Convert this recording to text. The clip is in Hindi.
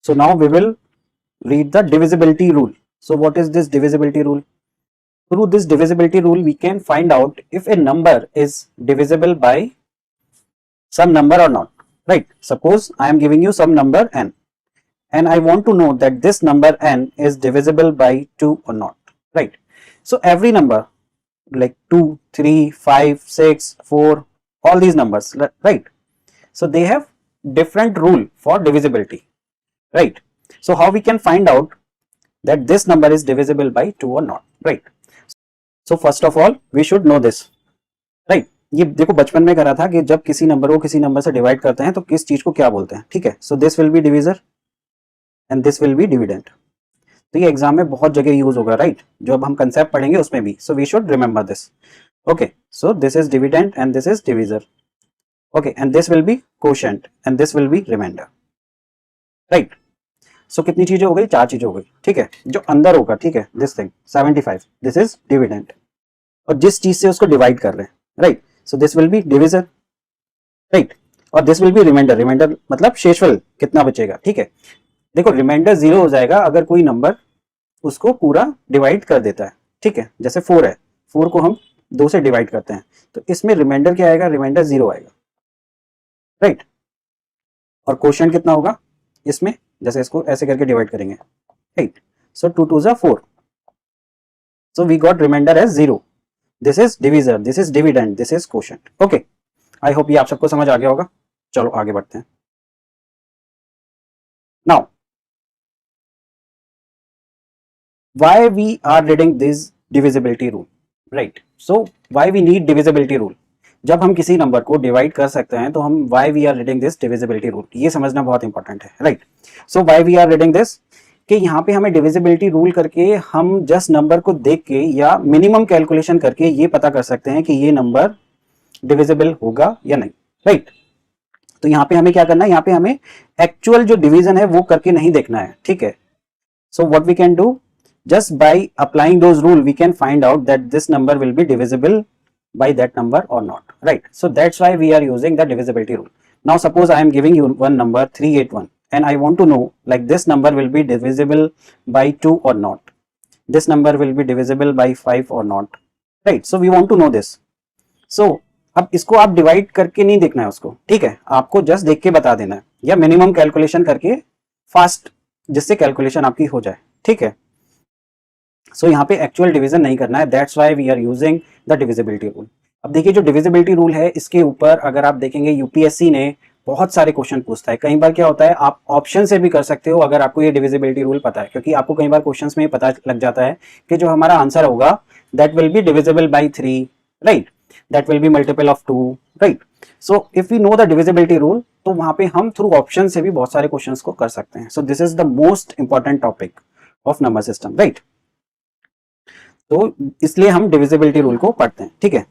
So now we will read the divisibility rule. So what is this divisibility rule? Through this divisibility rule, we can find out if a number is divisible by some number or not, right? Suppose I am giving you some number n, and I want to know that this number n is divisible by 2 or not, right? So every number like 2, 3, 5, 6, 4, all these numbers, right? So they have different rule for divisibility, right? So how we can find out that this number is divisible by 2 or not, right? So first of all we should know this, right? ये देखो बचपन में करा था कि जब किसी नंबर को किसी नंबर से डिवाइड करते हैं तो किस चीज को क्या बोलते हैं, ठीक है? सो this will be divisor and this will B dividend. तो ये एग्जाम में बहुत जगह यूज होगा, राइट? जो अब हम कंसेप्ट पढ़ेंगे उसमें भी, so we should remember this. Okay, so this is dividend and this is divisor. Okay, and this will be quotient and this will be remainder, right? So कितनी चीजें हो गई? 4 चीजें हो गई, ठीक है? जो अंदर होगा, ठीक है, this thing 75, this is dividend, और जिस चीज से उसको डिवाइड कर रहे हैं, right? So this will be divisor, right? और this will be remainder. Remainder मतलब शेषफल कितना बचेगा, ठीक है? देखो रिमाइंडर 0 हो जाएगा अगर कोई नंबर उसको पूरा डिवाइड कर देता है, ठीक है? जैसे 4 है, 4 को हम 2 से डिवाइड करते हैं तो इसमें रिमाइंडर क्या आएगा? रिमाइंडर 0 आएगा, राइट? और क्वोशिएंट कितना होगा इसमें? जैसे इसको ऐसे करके डिवाइड करेंगे, right? So 2 2 4, so we got remainder as 0। This is divisor, this is dividend, this is quotient. Okay, I hope ये आप सबको समझ आ गया होगा। चलो आगे बढ़ते हैं। Now why we are reading this divisibility rule, right? So why we need divisibility rule? जब हम किसी नंबर को डिवाइड कर सकते हैं तो हम why we are reading this divisibility rule, ये समझना बहुत इंपॉर्टेंट है, right? So why we are reading this, कि यहाँ पे हमें डिविजिबिलिटी रूल करके हम जस्ट नंबर को देख के या मिनिमम कैलकुलेशन करके ये पता कर सकते हैं कि ये नंबर डिविजिबल होगा या नहीं, राइट? तो यहाँ पे हमें क्या करना है? यहाँ पे हमें एक्चुअल जो डिवीजन है वो करके नहीं देखना है, ठीक है? So what we can do, just by applying those rule we can find out that this number will be divisible by that number or not, right? So that's why we are using the divisibility rule. Now suppose I am giving you one number 381 and I want to know like this number will be divisible by 2 or not, this number will be divisible by 5 or not, right? So we want to know this. So अब इसको आप डिवाइड करके नहीं देखना है उसको, ठीक है? आपको जस्ट देख के बता देना है या मिनिमम कैलकुलेशन करके फास्ट, जिससे कैलकुलेशन आपकी हो जाए, ठीक है? सो यहाँ पे एक्चुअल डिवीजन नहीं करना है, that's why we are using the divisibility rule. अब देखिए जो डिविजिबिलिटी रूल है इसके ऊपर अगर आप देखेंगे यूपीएससी ने बहुत सारे क्वेश्चन पूछता है। कई बार क्या होता है आप ऑप्शन से भी कर सकते हो अगर आपको ये डिविजिबिलिटी रूल पता है, क्योंकि आपको कई बार क्वेश्चंस में पता लग जाता है कि जो हमारा आंसर होगा that will be divisible by 3, right? That will be multiple of 2, right? So if we know the divisibility rule तो वहां पे हम थ्रू ऑप्शन से भी बहुत सारे क्वेश्चंस को कर सकते हैं। सो this is the most important topic of number system, right? तो इसलिए हम डिविजिबिलिटी रूल को पढ़ते हैं, ठीक है?